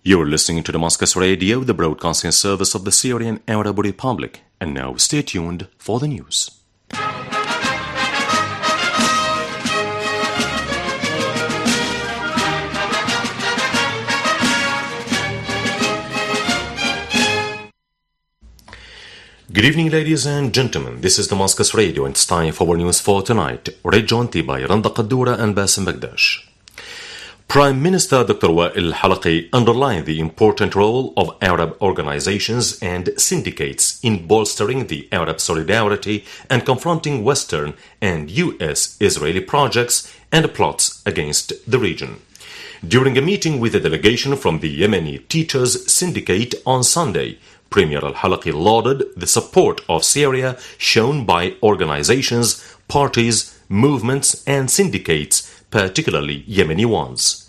You're listening to Damascus Radio, the broadcasting service of the Syrian Arab Republic. And now stay tuned for the news. Good evening, ladies and gentlemen. This is Damascus Radio, and it's time for our news for tonight. Read jointly by Randa Qaddura and Basim Bagdash. Prime Minister Dr. Wael Halaqi underlined the important role of Arab organizations and syndicates in bolstering the Arab solidarity and confronting Western and U.S.-Israeli projects and plots against the region. During a meeting with a delegation from the Yemeni Teachers Syndicate on Sunday, Premier al-Halaqi lauded the support of Syria shown by organizations, parties, movements and syndicates, particularly Yemeni ones.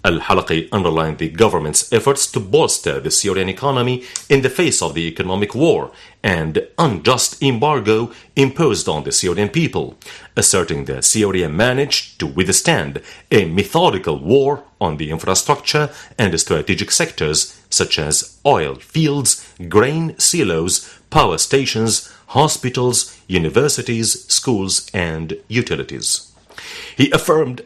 Al-Halaqi underlined the government's efforts to bolster the Syrian economy in the face of the economic war and unjust embargo imposed on the Syrian people, asserting that Syria managed to withstand a methodical war on the infrastructure and strategic sectors such as oil fields, grain silos, power stations, hospitals, universities, schools, and utilities. He affirmed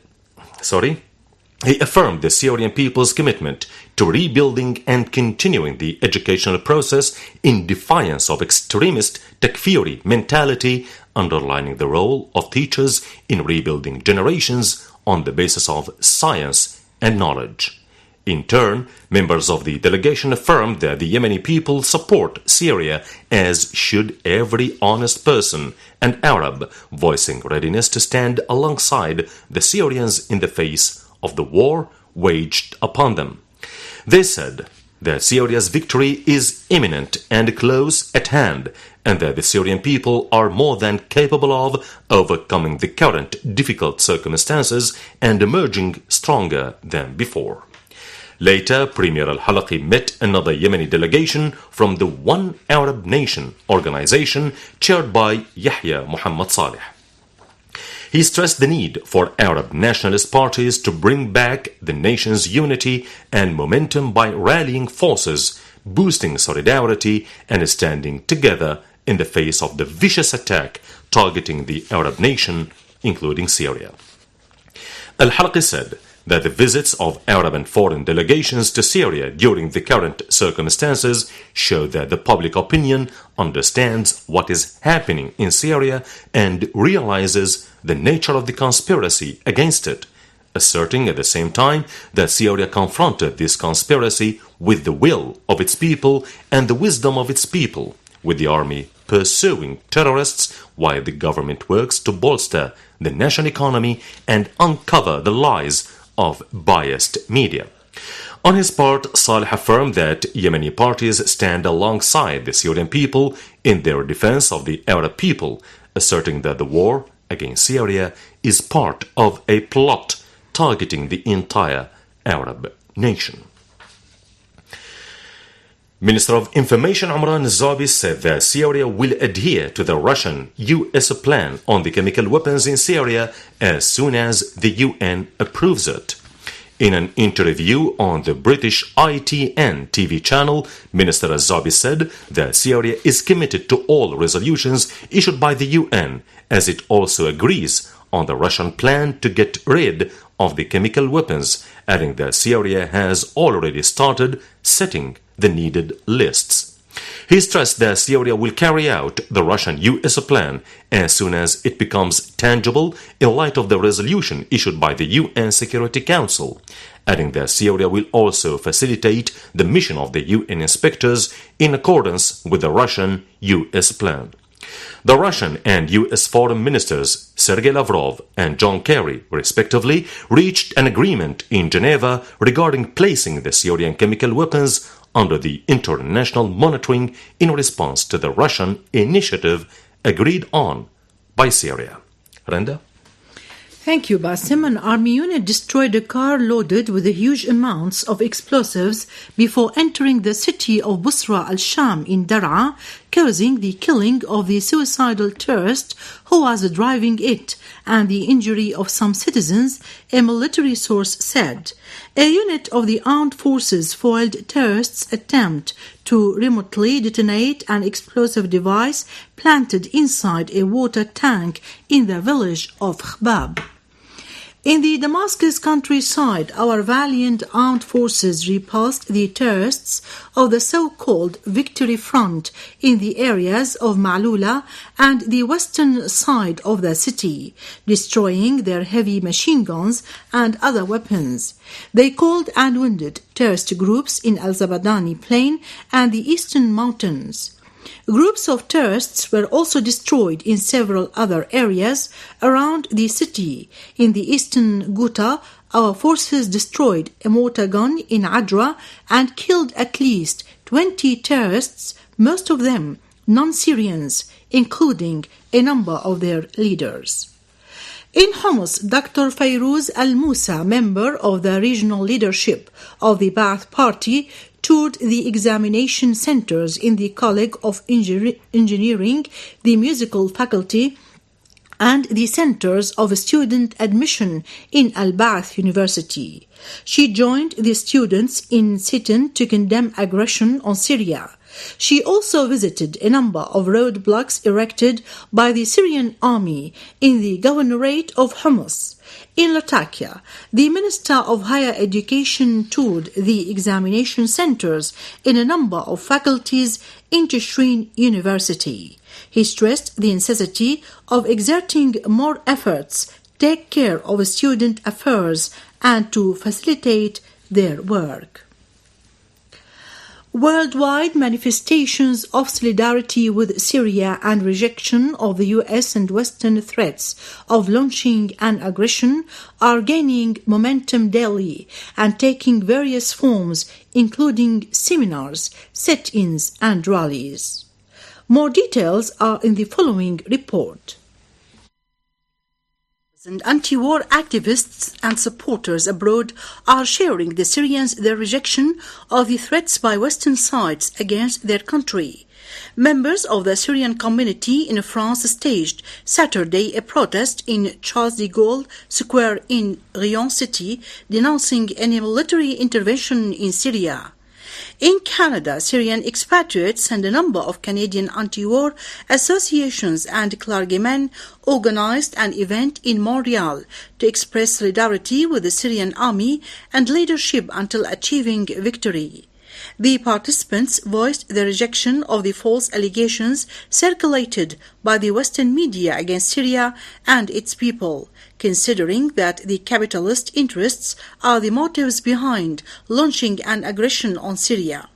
the Syrian people's commitment to rebuilding and continuing the educational process in defiance of extremist Takfiri mentality, underlining the role of teachers in rebuilding generations on the basis of science and knowledge. In turn, members of the delegation affirmed that the Yemeni people support Syria, as should every honest person and Arab, voicing readiness to stand alongside the Syrians in the face of the war waged upon them. They said that Syria's victory is imminent and close at hand, and that the Syrian people are more than capable of overcoming the current difficult circumstances and emerging stronger than before. Later, Premier al-Halaqi met another Yemeni delegation from the One Arab Nation organization chaired by Yahya Muhammad Saleh. He stressed the need for Arab nationalist parties to bring back the nation's unity and momentum by rallying forces, boosting solidarity, and standing together in the face of the vicious attack targeting the Arab nation, including Syria. Al-Halaqi said that the visits of Arab and foreign delegations to Syria during the current circumstances show that the public opinion understands what is happening in Syria and realizes the nature of the conspiracy against it, asserting at the same time that Syria confronted this conspiracy with the will of its people and the wisdom of its people, with the army pursuing terrorists while the government works to bolster the national economy and uncover the lies of biased media. On his part, Saleh affirmed that Yemeni parties stand alongside the Syrian people in their defense of the Arab people, asserting that the war against Syria is part of a plot targeting the entire Arab nation. Minister of Information Omran Zabi said that Syria will adhere to the Russian-US plan on the chemical weapons in Syria as soon as the UN approves it. In an interview on the British ITN TV channel, Minister Zabi said that Syria is committed to all resolutions issued by the UN, as it also agrees on the Russian plan to get rid of the chemical weapons, adding that Syria has already started setting the needed lists. He stressed that Syria will carry out the Russian-US plan as soon as it becomes tangible in light of the resolution issued by the UN Security Council, adding that Syria will also facilitate the mission of the UN inspectors in accordance with the Russian-US plan. The Russian and US foreign ministers Sergei Lavrov and John Kerry, respectively, reached an agreement in Geneva regarding placing the Syrian chemical weapons under the international monitoring in response to the Russian initiative agreed on by Syria. Renda? Thank you, Basim. An army unit destroyed a car loaded with huge amounts of explosives before entering the city of Busra al-Sham in Daraa, causing the killing of the suicidal tourist who was driving it and the injury of some citizens, a military source said. A unit of the armed forces foiled terrorists' attempt to remotely detonate an explosive device planted inside a water tank in the village of Khbab. In the Damascus countryside, our valiant armed forces repulsed the terrorists of the so-called Victory Front in the areas of Ma'lula and the western side of the city, destroying their heavy machine guns and other weapons. They killed and wounded terrorist groups in Al-Zabadani Plain and the eastern mountains. Groups of terrorists were also destroyed in several other areas around the city. In the eastern Ghouta, our forces destroyed a mortar gun in Adra and killed at least 20 terrorists, most of them non-Syrians, including a number of their leaders. In Homs, Dr. Fayrouz Al-Musa, member of the regional leadership of the Ba'ath Party, toured the examination centers in the College of Engineering, the musical faculty, and the centers of student admission in Al-Ba'ath University. She joined the students in sit-in to condemn aggression on Syria. She also visited a number of roadblocks erected by the Syrian army in the governorate of Homs. In Latakia, the Minister of Higher Education toured the examination centers in a number of faculties in Tishrin University. He stressed the necessity of exerting more efforts to take care of student affairs and to facilitate their work. Worldwide manifestations of solidarity with Syria and rejection of the US and Western threats of launching an aggression are gaining momentum daily and taking various forms, including seminars, sit-ins, and rallies. More details are in the following report. And anti-war activists and supporters abroad are sharing the Syrians their rejection of the threats by Western sides against their country. Members of the Syrian community in France staged Saturday a protest in Charles de Gaulle Square in Rion City, denouncing any military intervention in Syria. In Canada, Syrian expatriates and a number of Canadian anti-war associations and clergymen organized an event in Montreal to express solidarity with the Syrian army and leadership until achieving victory. The participants voiced their rejection of the false allegations circulated by the Western media against Syria and its people, considering that the capitalist interests are the motives behind launching an aggression on Syria.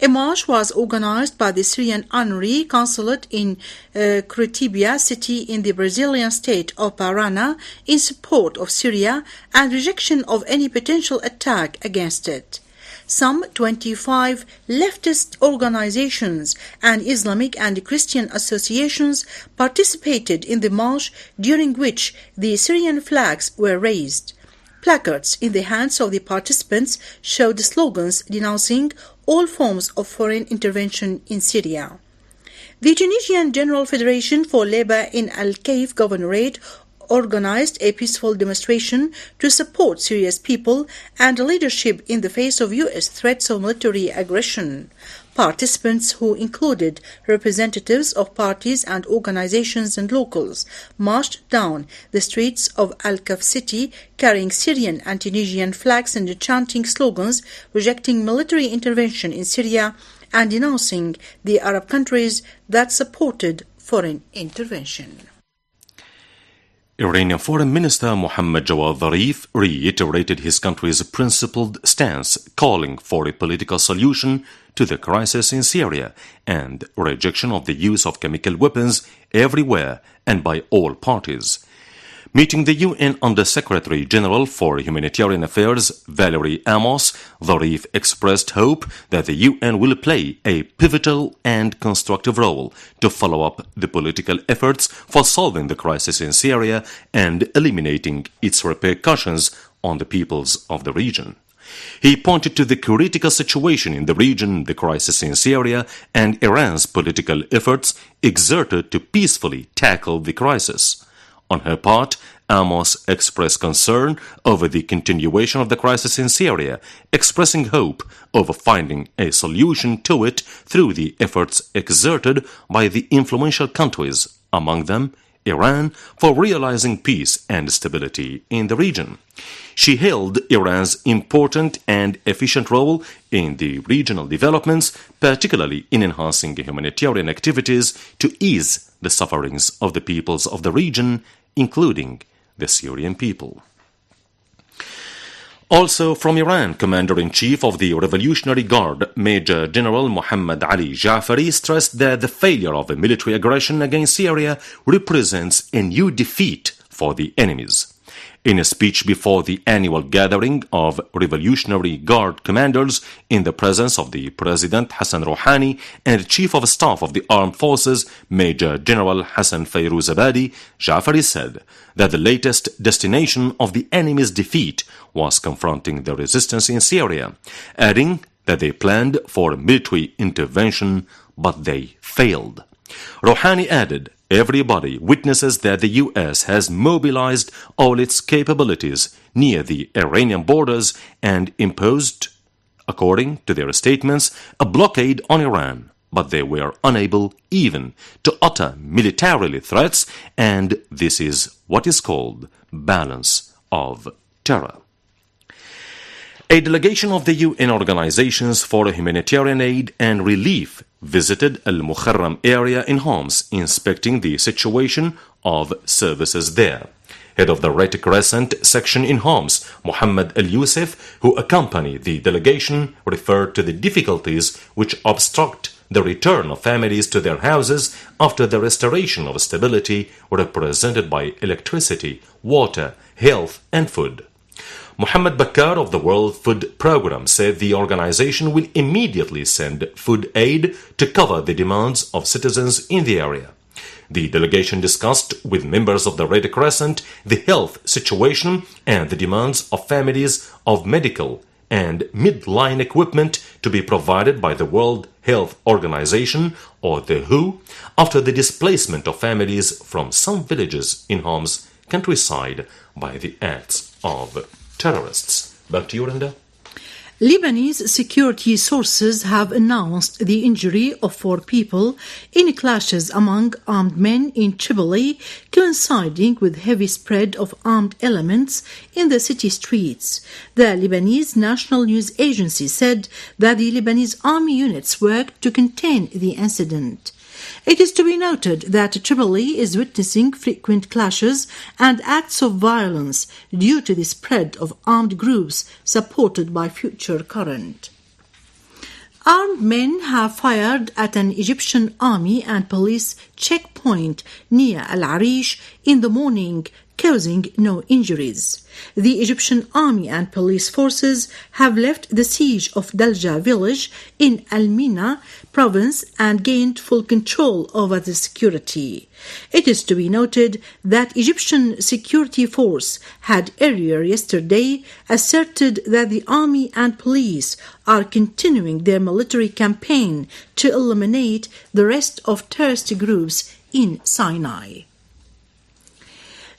A march was organized by the Syrian Honorary Consulate in Curitiba city in the Brazilian state of Parana in support of Syria and rejection of any potential attack against it. Some 25 leftist organizations and Islamic and Christian associations participated in the march, during which the Syrian flags were raised. Placards in the hands of the participants showed slogans denouncing all forms of foreign intervention in Syria. The Tunisian General Federation for Labor in Al-Kaif Governorate organized a peaceful demonstration to support Syria's people and leadership in the face of U.S. threats of military aggression. Participants, who included representatives of parties and organizations and locals, marched down the streets of Al-Kaf city carrying Syrian and Tunisian flags and chanting slogans rejecting military intervention in Syria and denouncing the Arab countries that supported foreign intervention. Iranian Foreign Minister Mohammad Jawad Zarif reiterated his country's principled stance, calling for a political solution to the crisis in Syria and rejection of the use of chemical weapons everywhere and by all parties. Meeting the UN Under-Secretary General for Humanitarian Affairs, Valerie Amos, Zarif expressed hope that the UN will play a pivotal and constructive role to follow up the political efforts for solving the crisis in Syria and eliminating its repercussions on the peoples of the region. He pointed to the critical situation in the region, the crisis in Syria, and Iran's political efforts exerted to peacefully tackle the crisis. On her part, Amos expressed concern over the continuation of the crisis in Syria, expressing hope of finding a solution to it through the efforts exerted by the influential countries, among them Iran, for realizing peace and stability in the region. She hailed Iran's important and efficient role in the regional developments, particularly in enhancing humanitarian activities to ease the sufferings of the peoples of the region, including the Syrian people. Also from Iran, Commander-in-Chief of the Revolutionary Guard, Major General Muhammad Ali Jafari, stressed that the failure of a military aggression against Syria represents a new defeat for the enemies. In a speech before the annual gathering of Revolutionary Guard commanders in the presence of the President Hassan Rouhani and Chief of Staff of the Armed Forces, Major General Hassan Fairuzabadi, Jafari said that the latest destination of the enemy's defeat was confronting the resistance in Syria, adding that they planned for a military intervention, but they failed. Rouhani added, "Everybody witnesses that the U.S. has mobilized all its capabilities near the Iranian borders and imposed, according to their statements, a blockade on Iran, but they were unable even to utter militarily threats, and this is what is called balance of terror." A delegation of the UN Organizations for Humanitarian Aid and Relief visited Al Mukharram area in Homs, inspecting the situation of services there. Head of the Red Crescent section in Homs, Muhammad Al Yusuf, who accompanied the delegation, referred to the difficulties which obstruct the return of families to their houses after the restoration of stability represented by electricity, water, health, and food. Muhammad Bakar of the World Food Programme said the organization will immediately send food aid to cover the demands of citizens in the area. The delegation discussed with members of the Red Crescent the health situation and the demands of families of medical and midline equipment to be provided by the World Health Organization, or the WHO, after the displacement of families from some villages in Homs countryside by the acts of terrorists. Back to you, Renda. Lebanese security sources have announced the injury of 4 people in clashes among armed men in Tripoli, coinciding with heavy spread of armed elements in the city streets. The Lebanese National News Agency said that the Lebanese army units worked to contain the incident. It is to be noted that Tripoli is witnessing frequent clashes and acts of violence due to the spread of armed groups supported by Future Current. Armed men have fired at an Egyptian army and police checkpoint near Al Arish in the morning, causing no injuries. The Egyptian army and police forces have left the siege of Dalja village in Al-Mina province and gained full control over the security. It is to be noted that Egyptian security force had earlier yesterday asserted that the army and police are continuing their military campaign to eliminate the rest of terrorist groups in Sinai.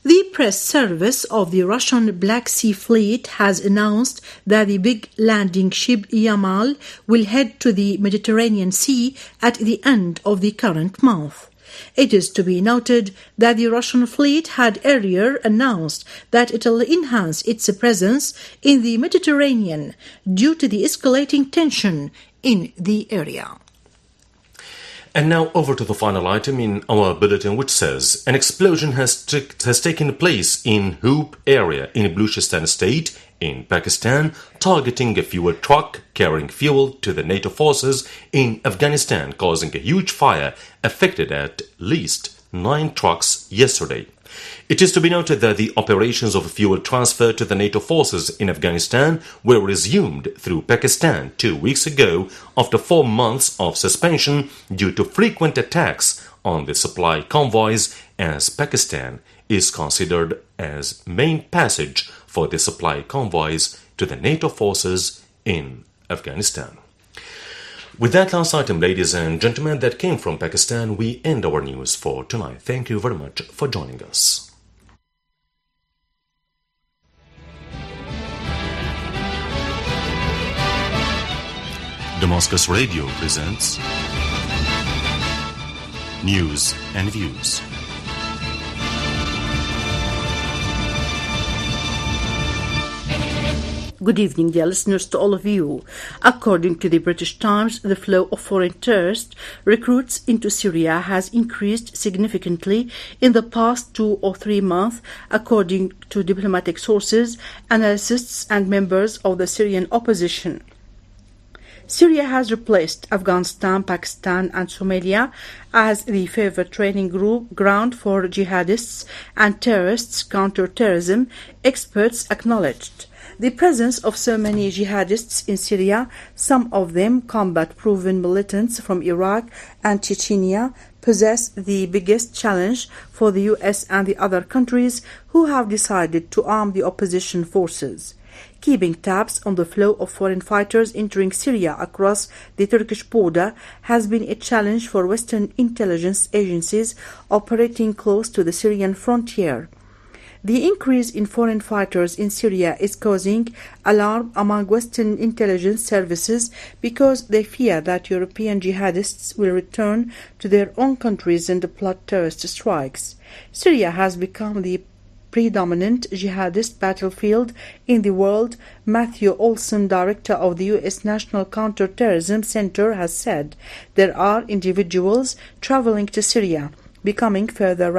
The press service of the Russian Black Sea Fleet has announced that the big landing ship Yamal will head to the Mediterranean Sea at the end of the current month. It is to be noted that the Russian fleet had earlier announced that it will enhance its presence in the Mediterranean due to the escalating tension in the area. And now over to the final item in our bulletin, which says an explosion has taken place in Hoop area in Baluchistan state in Pakistan, targeting a fuel truck carrying fuel to the NATO forces in Afghanistan, causing a huge fire affected at least 9 trucks yesterday. It is to be noted that the operations of fuel transfer to the NATO forces in Afghanistan were resumed through Pakistan 2 weeks ago after 4 months of suspension due to frequent attacks on the supply convoys, as Pakistan is considered as main passage for the supply convoys to the NATO forces in Afghanistan. With that last item, ladies and gentlemen, that came from Pakistan, we end our news for tonight. Thank you very much for joining us. Damascus Radio presents News and Views. Good evening, dear listeners, to all of you. According to the British Times, the flow of foreign terrorist recruits into Syria has increased significantly in the past 2 or 3 months, according to diplomatic sources, analysts, and members of the Syrian opposition. Syria has replaced Afghanistan, Pakistan, and Somalia as the favorite training ground for jihadists and terrorists. Counter-terrorism experts acknowledged the presence of so many jihadists in Syria, some of them combat-proven militants from Iraq and Chechnya, possess the biggest challenge for the US and the other countries who have decided to arm the opposition forces. Keeping tabs on the flow of foreign fighters entering Syria across the Turkish border has been a challenge for Western intelligence agencies operating close to the Syrian frontier. The increase in foreign fighters in Syria is causing alarm among Western intelligence services because they fear that European jihadists will return to their own countries and plot terrorist strikes. Syria has become the predominant jihadist battlefield in the world. Matthew Olson, director of the U.S. National Counterterrorism Center, has said there are individuals traveling to Syria, becoming further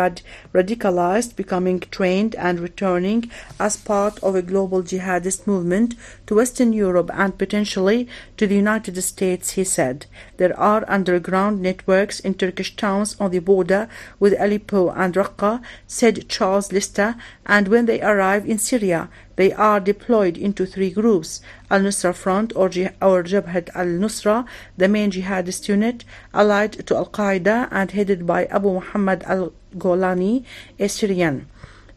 radicalized, becoming trained, and returning as part of a global jihadist movement to Western Europe and potentially to the United States, he said. There are underground networks in Turkish towns on the border with Aleppo and Raqqa, said Charles Lister, and when they arrive in Syria, they are deployed into 3 groups: Al-Nusra Front or Jabhat al-Nusra, the main jihadist unit, allied to Al-Qaeda and headed by Abu Muhammad al-Golani, a Syrian;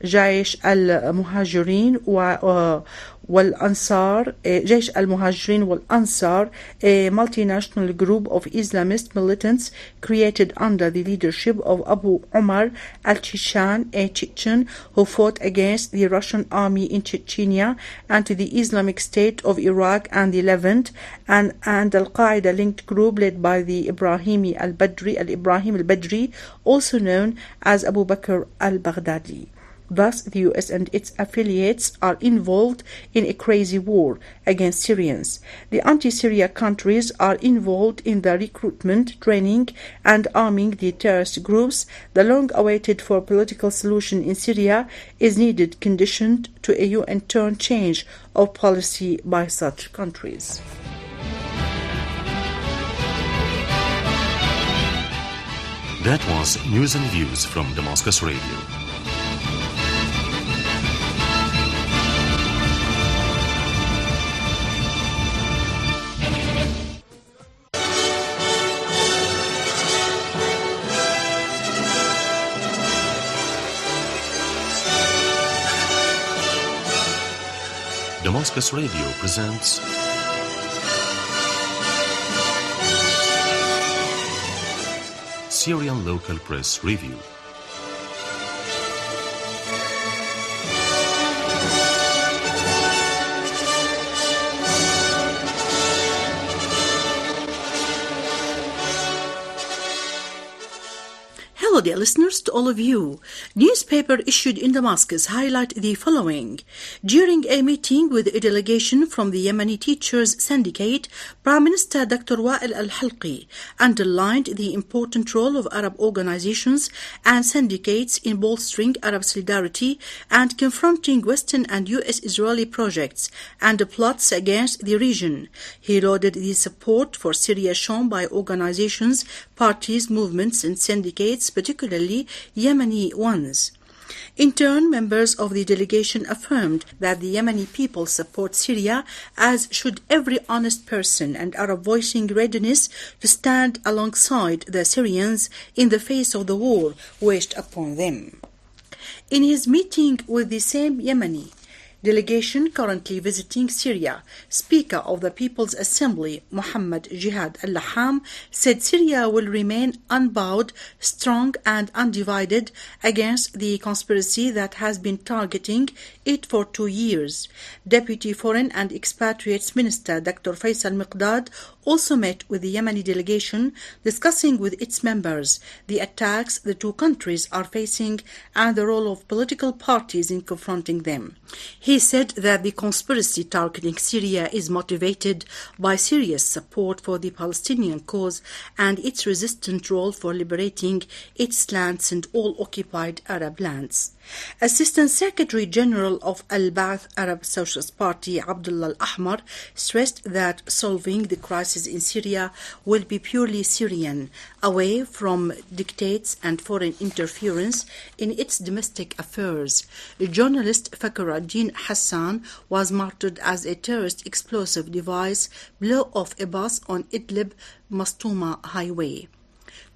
Jaish al-Muhajirin wal-Ansar, Jaish al-Muhajirin wal-Ansar, a multinational group of Islamist militants created under the leadership of Abu Umar al-Chechen, a Chechen who fought against the Russian army in Chechnya, and to the Islamic State of Iraq and the Levant, and al-Qaeda-linked group led by the Ibrahim al-Badri, also known as Abu Bakr al-Baghdadi. Thus, the US and its affiliates are involved in a crazy war against Syrians. The anti-Syria countries are involved in the recruitment, training, and arming the terrorist groups. The long-awaited for political solution in Syria is needed, conditioned to a UN-turned change of policy by such countries. That was News and Views from Damascus Radio. Damascus Radio presents Syrian Local Press Review. Hello, dear listeners, to all of you. Newspaper issued in Damascus highlight the following. During a meeting with a delegation from the Yemeni Teachers Syndicate, Prime Minister Dr. Wael al-Halqi underlined the important role of Arab organizations and syndicates in bolstering Arab solidarity and confronting Western and US-Israeli projects and plots against the region. He lauded the support for Syria shown by organizations, parties, movements, and syndicates, particularly Yemeni ones. In turn, members of the delegation affirmed that the Yemeni people support Syria, as should every honest person, and are voicing readiness to stand alongside the Syrians in the face of the war waged upon them. In his meeting with the same Yemeni Delegation currently visiting Syria. Speaker of the People's Assembly, Muhammad Jihad al-Laham, said Syria will remain unbowed, strong and undivided against the conspiracy that has been targeting it for 2 years. Deputy Foreign and Expatriates Minister Dr. Faisal Miqdad also met with the Yemeni delegation, discussing with its members the attacks the two countries are facing and the role of political parties in confronting them. He said that the conspiracy targeting Syria is motivated by Syria's support for the Palestinian cause and its resistant role for liberating its lands and all occupied Arab lands. Assistant Secretary General of Al-Ba'ath Arab Socialist Party Abdullah Al-Ahmar stressed that solving the crisis in Syria will be purely Syrian, away from dictates and foreign interference in its domestic affairs. Journalist Fakhruddin Hassan was martyred as a terrorist explosive device blew off a bus on Idlib-Mastuma highway.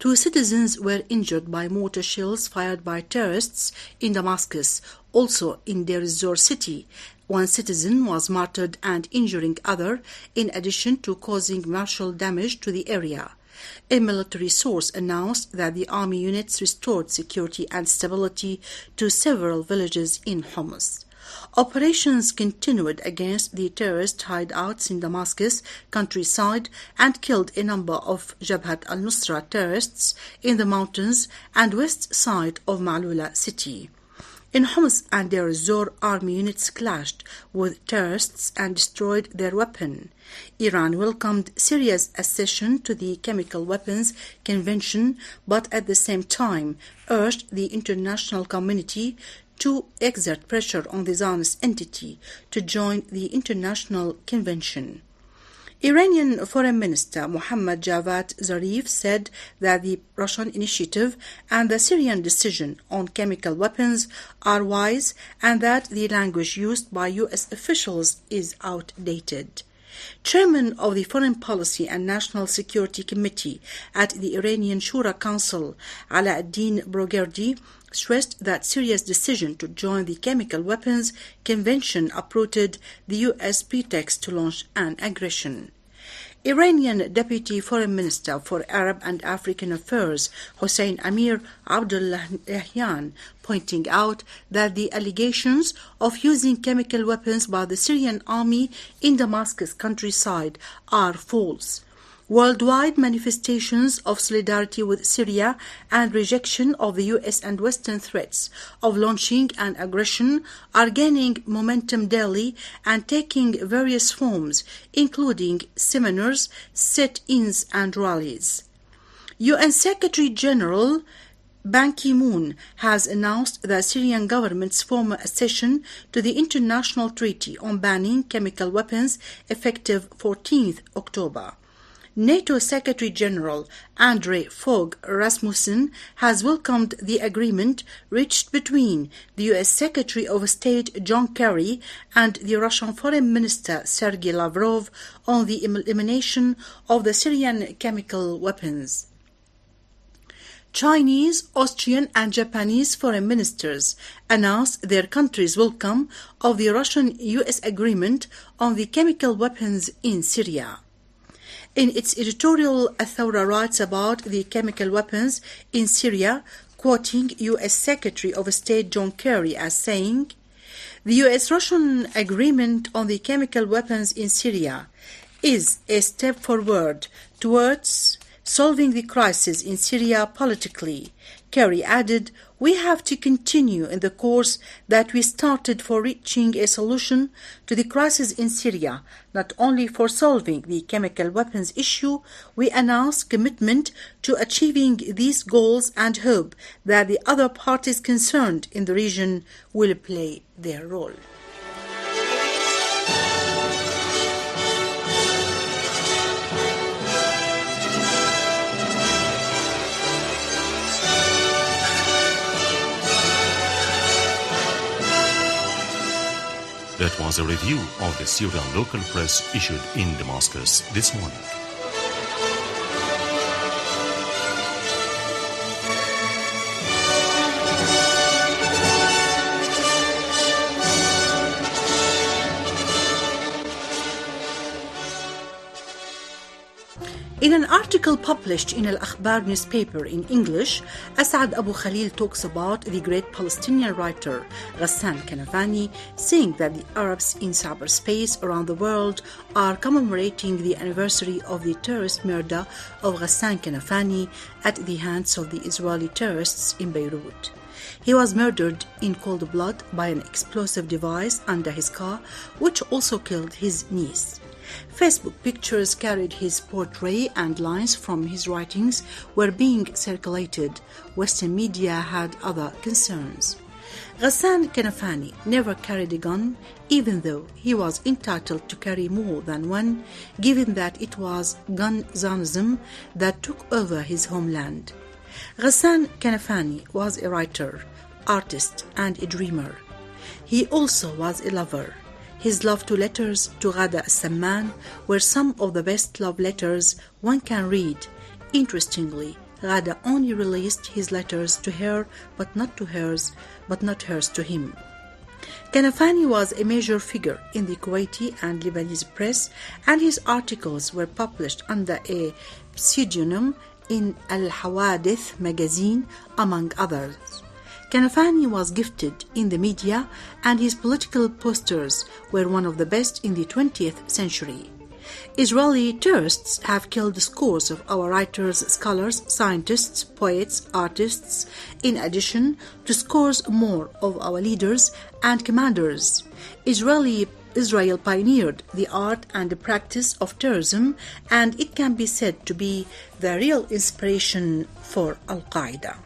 2 citizens were injured by mortar shells fired by terrorists in Damascus, also in Deir ez-Zor city. 1 citizen was martyred and injuring other, in addition to causing martial damage to the area. A military source announced that the army units restored security and stability to several villages in Homs. Operations continued against the terrorist hideouts in Damascus countryside and killed a number of Jabhat al-Nusra terrorists in the mountains and west side of Ma'lula city. In Homs and Deir ez-Zor, army units clashed with terrorists and destroyed their weapon. Iran welcomed Syria's accession to the Chemical Weapons Convention, but at the same time urged the international community to exert pressure on the Zionist entity to join the international convention. Iranian Foreign Minister Mohammad Javad Zarif said that the Russian initiative and the Syrian decision on chemical weapons are wise and that the language used by U.S. officials is outdated. Chairman of the Foreign Policy and National Security Committee at the Iranian Shura Council, Alauddin Brogerdi, stressed that Syria's decision to join the Chemical Weapons Convention uprooted the U.S. pretext to launch an aggression. Iranian Deputy Foreign Minister for Arab and African Affairs Hossein Amir Abdullahian pointing out that the allegations of using chemical weapons by the Syrian army in Damascus countryside are false. Worldwide manifestations of solidarity with Syria and rejection of the U.S. and Western threats of launching an aggression are gaining momentum daily and taking various forms, including seminars, sit-ins and rallies. UN Secretary General Ban Ki-moon has announced the Syrian government's formal accession to the International Treaty on Banning Chemical Weapons effective 14th October. NATO Secretary General Andre Fogh Rasmussen has welcomed the agreement reached between the U.S. Secretary of State John Kerry and the Russian Foreign Minister Sergei Lavrov on the elimination of the Syrian chemical weapons. Chinese, Austrian and Japanese foreign ministers announced their countries' welcome of the Russian-U.S. agreement on the chemical weapons in Syria. In its editorial, Athora writes about the chemical weapons in Syria, quoting U.S. Secretary of State John Kerry as saying, "The U.S.-Russian agreement on the chemical weapons in Syria is a step forward towards solving the crisis in Syria politically." Kerry added, "We have to continue in the course that we started for reaching a solution to the crisis in Syria, not only for solving the chemical weapons issue. We announce commitment to achieving these goals and hope that the other parties concerned in the region will play their role." That was a review of the Syrian local press issued in Damascus this morning. In an article published in Al-Akhbar newspaper in English, Asad Abu Khalil talks about the great Palestinian writer Ghassan Kanafani, saying that the Arabs in cyberspace around the world are commemorating the anniversary of the terrorist murder of Ghassan Kanafani at the hands of the Israeli terrorists in Beirut. He was murdered in cold blood by an explosive device under his car, which also killed his niece. Facebook pictures carried his portrait and lines from his writings were being circulated. Western media had other concerns. Ghassan Kanafani never carried a gun, even though he was entitled to carry more than one, given that it was gun Zionism that took over his homeland. Ghassan Kanafani was a writer, artist, and a dreamer. He also was a lover. His love to letters to Ghada al-Samman were some of the best love letters one can read. Interestingly, Ghada only released his letters to her, but not hers to him. Kanafani was a major figure in the Kuwaiti and Lebanese press, and his articles were published under a pseudonym in Al-Hawadith magazine, among others. Kanafani was gifted in the media, and his political posters were one of the best in the 20th century. Israeli terrorists have killed scores of our writers, scholars, scientists, poets, artists, in addition to scores more of our leaders and commanders. Israel pioneered the art and the practice of terrorism, and it can be said to be the real inspiration for Al-Qaeda.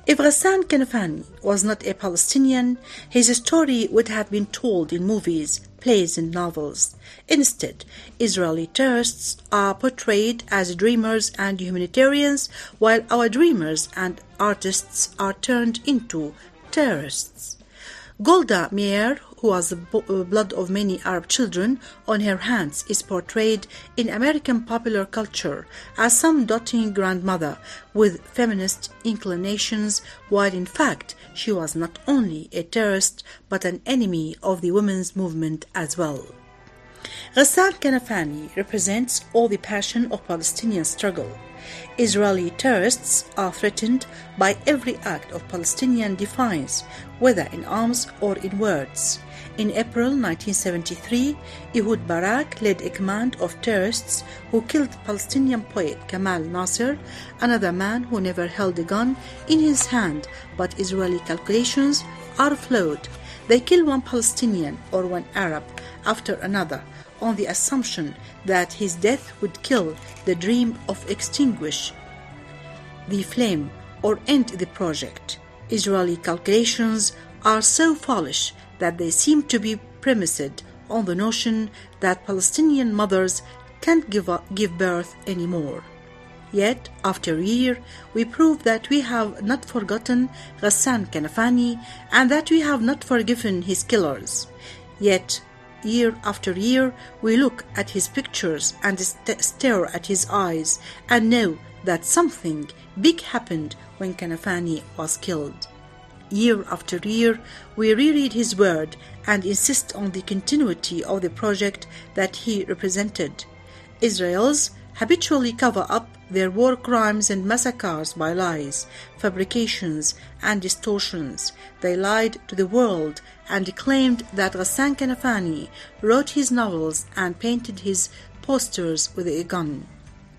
If Ghassan Kanafani was not a Palestinian, his story would have been told in movies, plays, and novels. Instead, Israeli terrorists are portrayed as dreamers and humanitarians, while our dreamers and artists are turned into terrorists. Golda Meir, who has the blood of many Arab children on her hands, is portrayed in American popular culture as some doting grandmother with feminist inclinations, while in fact she was not only a terrorist but an enemy of the women's movement as well. Ghassan Kanafani represents all the passion of Palestinian struggle. Israeli terrorists are threatened by every act of Palestinian defiance, whether in arms or in words. In April 1973, Ehud Barak led a command of terrorists who killed Palestinian poet Kamal Nasser, another man who never held a gun in his hand, but Israeli calculations are flawed. They kill one Palestinian or one Arab after another on the assumption that his death would kill the dream of extinguish the flame or end the project. Israeli calculations are so foolish that they seem to be premised on the notion that Palestinian mothers can't give birth anymore. Yet, after a year, we prove that we have not forgotten Ghassan Kanafani and that we have not forgiven his killers. Yet, year after year, we look at his pictures and stare at his eyes and know that something big happened when Kanafani was killed. Year after year, we reread his word and insist on the continuity of the project that he represented. Israelis habitually cover up their war crimes and massacres by lies, fabrications, and distortions. They lied to the world and claimed that Ghassan Kanafani wrote his novels and painted his posters with a gun.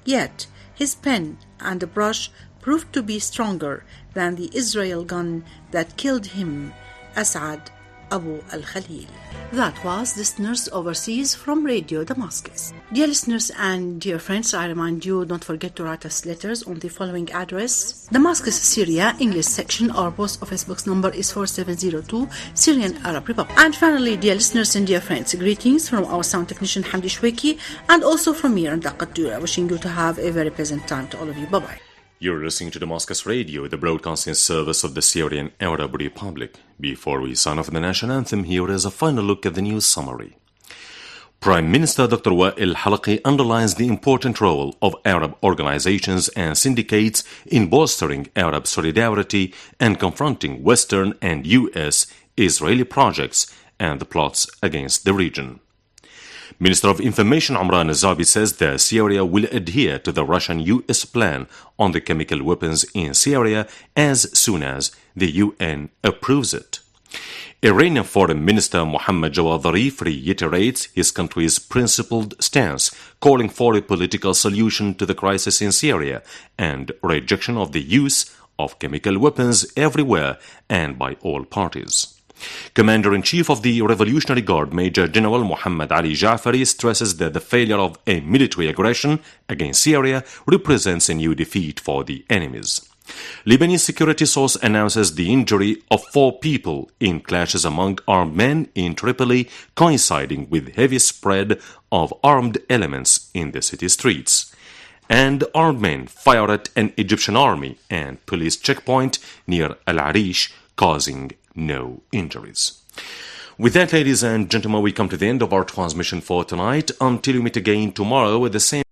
Yet, his pen and a brush proved to be stronger than the Israel gun that killed him, Asad Abu al-Khalil. That was Listeners Overseas from Radio Damascus. Dear listeners and dear friends, I remind you, don't forget to write us letters on the following address: Damascus, Syria, English section. Our post office box number is 4702, Syrian Arab Republic. And finally, dear listeners and dear friends, greetings from our sound technician Hamdi Shweki, and also from me and Daqatura, wishing you to have a very pleasant time to all of you. Bye-bye. You're listening to Damascus Radio, the broadcasting service of the Syrian Arab Republic. Before we sign off the national anthem, here is a final look at the news summary. Prime Minister Dr. Wa'il Halaqi underlines the important role of Arab organizations and syndicates in bolstering Arab solidarity and confronting Western and U.S. Israeli projects and the plots against the region. Minister of Information Amran Azabi says that Syria will adhere to the Russian-US plan on the chemical weapons in Syria as soon as the UN approves it. Iranian Foreign Minister Mohammad Jawad Zarif reiterates his country's principled stance, calling for a political solution to the crisis in Syria and rejection of the use of chemical weapons everywhere and by all parties. Commander-in-Chief of the Revolutionary Guard Major General Muhammad Ali Jafari stresses that the failure of a military aggression against Syria represents a new defeat for the enemies. Lebanese security source announces the injury of 4 people in clashes among armed men in Tripoli, coinciding with heavy spread of armed elements in the city streets. And armed men fire at an Egyptian army and police checkpoint near Al Arish, causing no injuries. With that, ladies and gentlemen, we come to the end of our transmission for tonight. Until we meet again tomorrow at the same